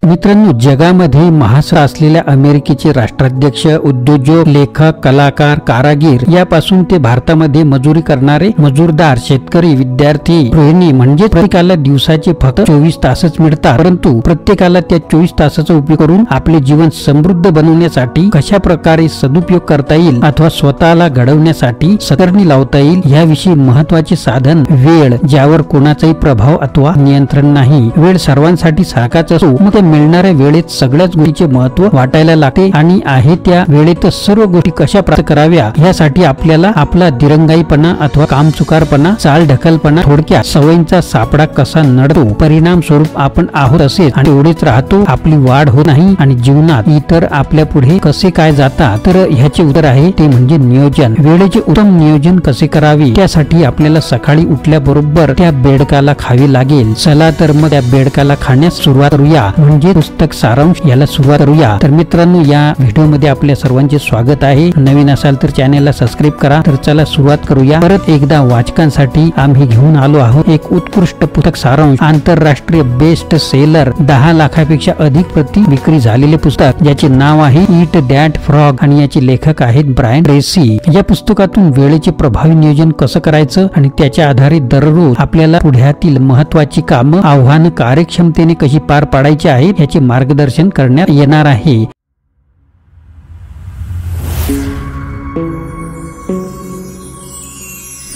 मित्रांनो, जगामध्ये महासत्ता असलेल्या अमेरिकेचे राष्ट्राध्यक्ष, उद्योजक, लेखक, कलाकार, कारागीर यापासून ते भारतामध्ये मजुरी करणारे मजूरदार, शेतकरी, विद्यार्थी, गृहिणी म्हणजे प्रत्येकाला दिवसाचे फक्त 24 तासच मिळतात, परंतु प्रत्येकाला त्या 24 तासाचा उपयोग करून आपले जीवन समृद्ध बनवण्यासाठी कशा प्रकारे सदुपयोग करता येईल अथवा स्वतःला घडवण्यासाठी सतरणी लावता येईल याविषयी महत्त्वाचे साधन वेळ, ज्यावर कोणाचाही प्रभाव अथवा नियंत्रण नाही। वेळ सर्वांसाठी सारखाच असतो, मग मिळणाऱ्या वेळेत सगळ्याच गोष्टीचे महत्त्व वाटायला लागते आणि आहे त्या वेळेत सर्व गोष्टी कशा प्राप्त कराव्या यासाठी आपल्याला आपला दिरंगाईपणा अथवा कामचुकारपणा, चालढकलपणा, थोडक्यात सवयींचा सापळा कसा नडतो, परिणाम स्वरूप आपण आहोत असेच आणि एवढेच राहतो, आपली वाढ होत नाही आणि जीवनात इतर आपल्या पुढे कसे काय जातात, तर ह्याचे उत्तर आहे ते म्हणजे नियोजन। वेळेचे उत्तम नियोजन कसे करावे त्यासाठी आपल्याला सकाळी उठल्याबरोबर त्या बेडकाला खावी लागेल। चला तर मग त्या बेडकाला खाण्यास सुरुवात करूया, म्हणजे पुस्तक सारांश याला सुरुवात करूया। तर मित्रांनो, या व्हिडिओमध्ये आपल्या सर्वांचे स्वागत आहे। नवीन असाल तर चॅनेलला सबस्क्राइब करा। तर चला सुरुवात करूया। परत एकदा वाचकांसाठी आम्ही घेऊन आलो आहोत एक उत्कृष्ट पुस्तक सारांश, आंतरराष्ट्रीय बेस्ट सेलर, 10 लाखापेक्षा अधिक प्रती विक्री झालेले पुस्तक, ज्याचे नाव आहे ईट दॅट फ्रॉग आणि याचे लेखक आहेत ब्रायन ट्रेसी। या पुस्तकातून वेळेचे प्रभावी नियोजन कसं करायचं आणि त्याच्या आधारे दररोज आपल्याला पुढ्यातील महत्त्वाची कामं, आव्हानं कार्यक्षमतेने कशी पार पाडायची आहेत याचे मार्गदर्शन करण्यात येणार आहे।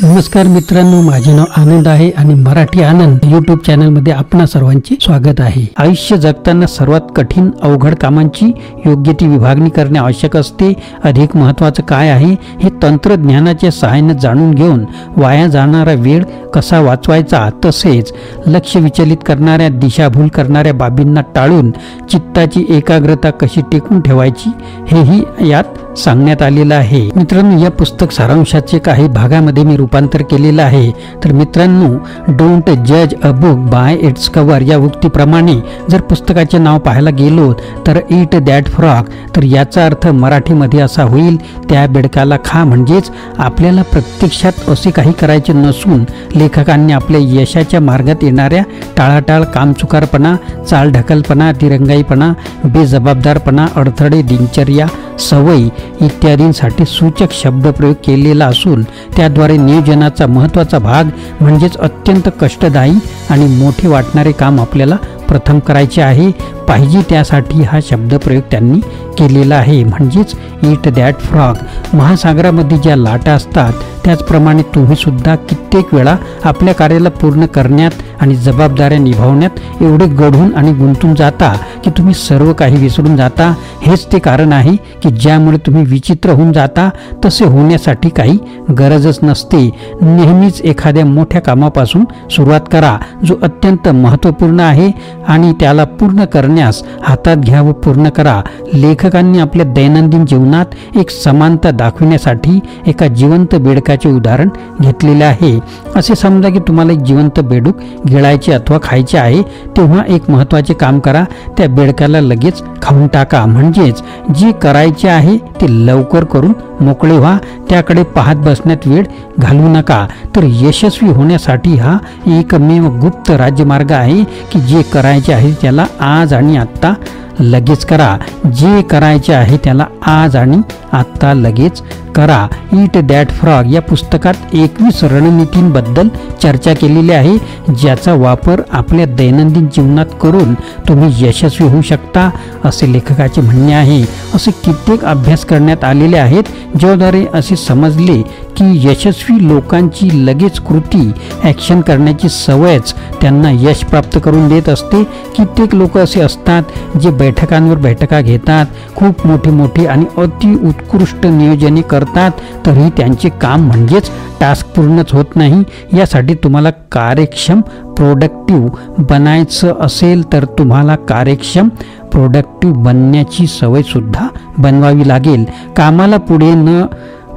नमस्कार मित्रांनो, माझे नाव आनंद आहे आणि मराठी आनंद यूट्यूब चॅनल मध्ये आपणा सर्वांचे स्वागत आहे। आयुष्य जगताना सर्वात कठीण अवघड कामांची योग्य ती विभागणी करणे आवश्यक असते। अधिक महत्त्वाचं काय आहे हे तंत्रज्ञानाच्या सहाय्याने जाणून घेऊन वाया जाणारा वेळ कसा वाचवायचा, तसेच लक्ष विचलित करणाऱ्या, दिशाभूल करणाऱ्या बाबींना टाळून चित्ताची एकाग्रता कशी टिकवून ठेवायची हेही यात सांगण्यात आलेलं आहे। मित्रांनो, या पुस्तक सारांशाचे काही भागामध्ये मी रूपांतर केलेलं आहे। तर मित्रांनो, डोंट जज a book by it's cover या उक्तीप्रमाणे जर पुस्तकाचे नाव पाहायला गेलो तर ईट दॅट फ्रॉग, तर याचा अर्थ मराठीमध्ये असा होईल, त्या बेडकाला खा। म्हणजेच आपल्याला प्रत्यक्षात असे काही करायचे नसून लेखकांनी आपल्या यशाच्या मार्गात येणाऱ्या टाळाटाळ, कामचुकारपणा, चालढकलपणा, दिरंगाईपणा, बेजबाबदारपणा, अडथळे, दिनचर्या, सवयी इत्यादींसाठी सूचक शब्दप्रयोग केलेला असून त्याद्वारे नियोजनाचा महत्त्वाचा भाग म्हणजेच अत्यंत कष्टदायी आणि मोठे वाटणारे काम आपल्याला प्रथम करायचे आहे पाहिजे, त्यासाठी हा शब्दप्रयोग त्यांनी केलेला आहे, म्हणजेच ईट दॅट फ्रॉग। महासागरामध्ये ज्या लाटा असतात त्याचप्रमाणे तुम्ही सुद्धा कित्येक वेळा आपल्या कार्याला पूर्ण करण्यात आणि जबाबदाऱ्या निभावण्यात एवढे गढून आणि गुंतून जाता की तुम्ही सर्व काही विसरून जाता। हेच ते कारण आहे की ज्यामुळे तुम्ही विचित्र होऊन जाता। तसे होण्यासाठी काही गरजच नसते। नेहमीच एखाद्या मोठ्या कामापासून सुरुवात करा जो अत्यंत महत्त्वपूर्ण आहे आणि त्याला पूर्ण करण्यास हातात घ्या व पूर्ण करा। लेखकांनी आपल्या दैनंदिन जीवनात एक समानता दाखविण्यासाठी एका जिवंत बेडकाचे उदाहरण घेतलेले आहे। असे समजा की तुम्हाला एक जिवंत बेडूक गिळायचे अथवा खायचे आहे, तेव्हा एक महत्त्वाचे काम करा, त्या बेडकाला लगेच खाऊन टाका। म्हणजेच जे करायचे आहे ते लवकर करून मोकळे व्हा, त्याकडे पाहत बसण्यात वेळ घालवू नका। तर यशस्वी होण्यासाठी हा एकमेव गुप्त राजमार्ग आहे की जे करायचे आहे त्याला आज आणि आत्ता लगेच करा। जे करायचे आहे त्याला आज आणि आत्ता लगेच करा। ईट दॅट फ्रॉग या पुस्तकात 21 रणनीतींबद्दल चर्चा केलेली आहे, ज्याचा वापर आपल्या दैनंदिन जीवनात करून तुम्ही यशस्वी होऊ शकता असे लेखकाचे म्हणणे आहे। असे कित्येक अभ्यास करण्यात आलेले आहेत ज्याद्वारे असे समजले की यशस्वी लोकांची लगेच कृती, ॲक्शन करण्याची सवयच त्यांना यश प्राप्त करून देत असते। कित्येक लोक असे असतात जे बैठकांवर बैठका घेतात, खूप मोठे मोठे आणि अति उत्कृष्ट नियोजने करतात, तरी त्यांचे काम म्हणजेच टास्क पूर्णच होत नाही। यासाठी तुम्हाला कार्यक्षम, प्रोडक्टिव्ह बनायचं असेल तर तुम्हाला कार्यक्षम, प्रोडक्टिव्ह बनण्याची सवय सुद्धा बनवावी लागेल। कामाला पुढे न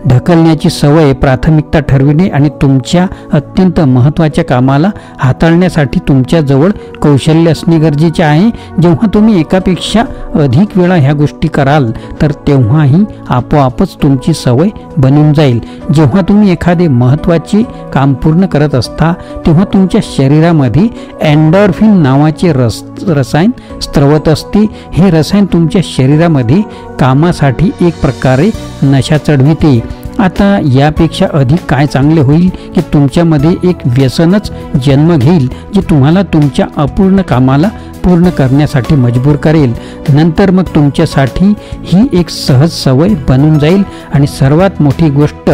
ढकलण्याची सवय प्राथमिकता ठरविणे आणि तुमच्या अत्यंत महत्त्वाच्या कामाला हाताळण्यासाठी तुमच्या जवळ कौशल्य असणे गरजेचे आहे। जेव्हा तुम्ही एकापेक्षा अधिक वेळा ह्या गोष्टी कराल तर तेव्हाही आपोआपच तुमची सवय बनून जाईल। जेव्हा तुम्ही एखादे महत्त्वाचे काम पूर्ण करत असता तेव्हा तुमच्या शरीरामध्ये एंडोर्फिन नावाचे रसायन स्त्रवत असते। हे रसायन तुमच्या शरीरामध्ये कामासाठी एक प्रकारे नशा चढविते। आता यापेक्षा अधिक काय चांगले होईल की तुमच्यामध्ये एक व्यसनच जन्म घेईल जे तुम्हाला तुमच्या अपूर्ण कामाला पूर्ण करण्यासाठी मजबूर करेल। नंतर मग तुमच्यासाठी ही एक सहज सवय बनून जाईल। आणि सर्वात मोठी गोष्ट,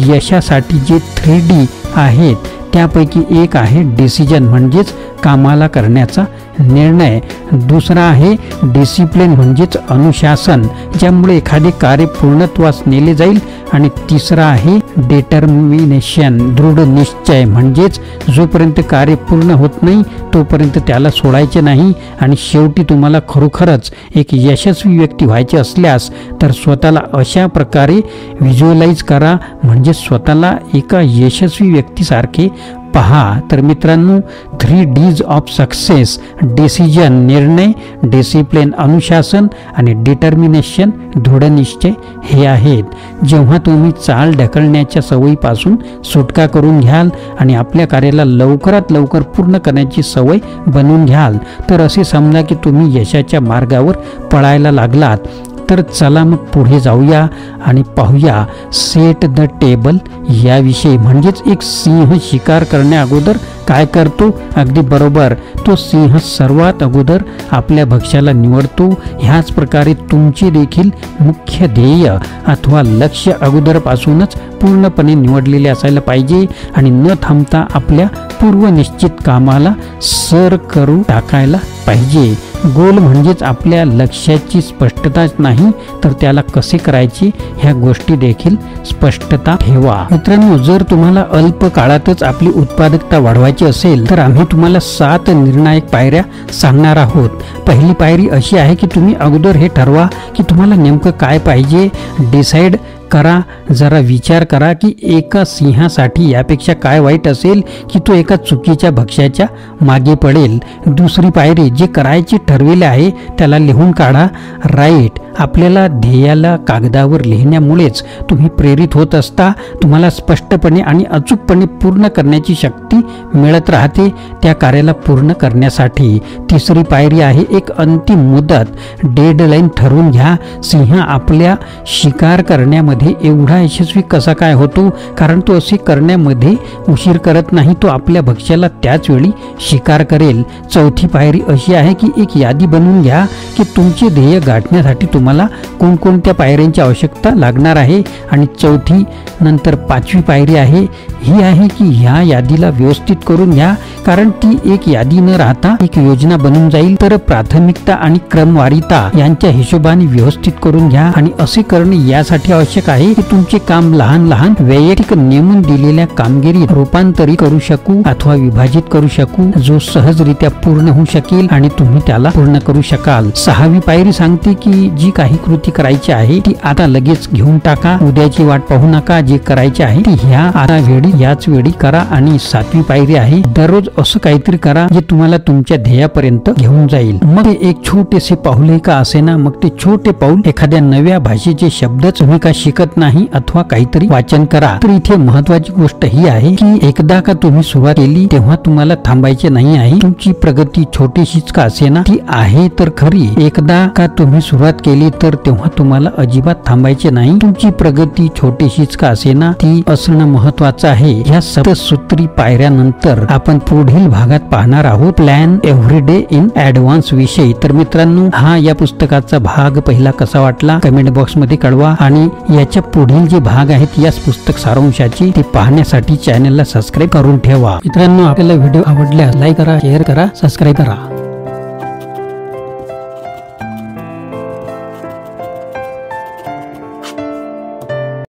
यशासाठी जे 3D आहेत त्यापैकी एक आहे डिसिजन म्हणजेच कामाला करण्याचा निर्णय, दुसरा आहे डिसिप्लिन म्हणजेच अनुशासन ज्यामुळे एखादे कार्य पूर्णत्वास नेले जाईल, आणि तिसरा आहे डिटर्मिनेशन दृढ निश्चय म्हणजेच जोपर्यंत कार्य पूर्ण होत नाही तोपर्यंत त्याला सोडायचे नाही। आणि शेवटी तुम्हाला खरोखरच एक यशस्वी व्यक्ती व्हायचे असल्यास तर स्वतःला अशा प्रकारे व्हिज्युअलाइज करा म्हणजे स्वतःला एका यशस्वी व्यक्तीसारखे पहा। तर मित्रांनो, 3 Ds ऑफ सक्सेस डिसिजन निर्णय, डिसिप्लिन अनुशासन आणि डिटर्मिनेशन दृढनिश्चय हे आहेत। जेव्हा तुम्ही चाल ढकलण्याच्या सवयीपासून सुटका करून घ्याल आणि आपल्या कार्याला लवकरात लवकर पूर्ण करण्याची सवय बनवून घ्याल तर असे समजा की तुम्ही यशाच्या मार्गावर पळायला लागलात। तर चला मग पुढे जाऊया आणि पाहूया सेट द टेबल याविषयी। म्हणजेच एक सिंह शिकार करण्या अगोदर काय करतो? अगदी बरोबर, तो सिंह सर्वात अगोदर आपल्या भक्ष्याला निवडतो। ह्याच प्रकारे तुमचे देखील मुख्य ध्येय अथवा लक्ष्य अगोदरपासूनच पूर्णपणे निवडलेले असायला पाहिजे आणि न थांबता आपल्या पूर्वनिश्चित कामाला सर करू टाकायला पाहिजे। गोल म्हणजेच आपल्या लक्ष्याची स्पष्टताच नाही तर त्याला कसे करायचे ह्या गोष्टी देखील स्पष्टता ठेवा। मित्रांनो, जर तुम्हाला अल्प काळातच आपली उत्पादकता वाढवायची असेल तर आम्ही तुम्हाला 7 निर्णायक पायऱ्या सांगणार आहोत। पहिली पायरी अशी आहे की तुम्ही अगोदर हे ठरवा की तुम्हाला नेमकं काय पाहिजे। डिसाइड करा, जरा विचार करा की एका सिंहासाठी यापेक्षा काय वाईट असेल की तो एका चुकीच्या भक्ष्याच्या मागे पडेल। दुसरी पायरी, जे करायचे ठरविले आहे त्याला लिहून काढा। राईट, आपल्याला ध्येयाला कागदावर लिहिण्यामुळेच तुम्ही प्रेरित होत असता। तुम्हाला स्पष्टपणे आणि अचूकपणे पूर्ण करण्याची शक्ती मिळत राहते त्या कार्याला पूर्ण करण्यासाठी। तिसरी पायरी आहे एक अंतिम मुदत, डेडलाईन ठरवून घ्या। सिंह आपल्या शिकार करण्यामध्ये एवढा यशस्वी कसा काय होतो? कारण तो असे करण्यामध्ये उशीर करत नाही, तो आपल्या भक्ष्याला त्याच वेळी शिकार करेल। चौथी पायरी अशी आहे की एक यादी बनवून घ्या की तुमचे ध्येय गाठण्यासाठी तुम्हाला कोणकोणत्या पायऱ्यांची आवश्यकता लागणार आहे। आणि चौथी नंतर 5वी पायरी आहे ही आहे की ह्या यादीला व्यवस्थित करून घ्या, कारण ती एक यादी न राहता एक योजना बनून जाईल। तर प्राथमिकता आणि क्रमवारीता यांच्या हिशोबाने व्यवस्थित करून घ्या। आणि असे करणे यासाठी आवश्यक आहे की तुमचे काम लहान लहान वैयक्तिक नेमून दिलेल्या कामगिरीत रूपांतरित करू शकू अथवा विभाजित करू शकू जो सहजरित्या पूर्ण होऊ शकेल आणि तुम्ही त्याला पूर्ण करू शकाल। 6वी पायरी सांगते की जी काही कृती करायची आहे ती आता लगेच घेऊन टाका, उद्याची वाट पाहू नका, जे करायचे आहे ती ह्या आता वेळी याच वेळी करा। आणि 7वी पायरी आहे दररोज असं काहीतरी करा जे तुम्हाला तुमच्या ध्येयापर्यंत घेऊन जाईल। मग एक छोटेसे पाऊल का असेना, मग ते छोटे पाऊल एखाद्या नव्या भाषेचे शब्द तुम्ही का शिकत नाही अथवा काहीतरी वाचन करा। तर इथे महत्वाची गोष्ट ही आहे की एकदा का तुम्ही सुरुवात केली तेव्हा तुम्हाला थांबायचे नाही आहे। तुमची प्रगती छोटीशीच का असेना ती आहे तर खरी, एकदा का तुम्ही सुरुवात केली तर तेव्हा तुम्हाला अजिबात थांबायचे नाही। तुमची प्रगती छोटीशीच का असेना ती असणं महत्वाचं आहे। ह्या 7 पायऱ्यानंतर आपण पुढील भागात पाहणार आहोत प्लॅन एव्हरीडे इन ऍडव्हान्स विषयी। तर मित्रांनो, हा या पुस्तकाचा भाग पहिला कसा वाटला कमेंट बॉक्स मध्ये कळवा आणि याच्या पुढील जे भाग आहेत याच पुस्तक सारांशाची ते पाहण्यासाठी चॅनलला सबस्क्राईब करून ठेवा। मित्रांनो, आपल्याला व्हिडिओ आवडल्यास लाईक करा, शेअर करा, सबस्क्राईब करा।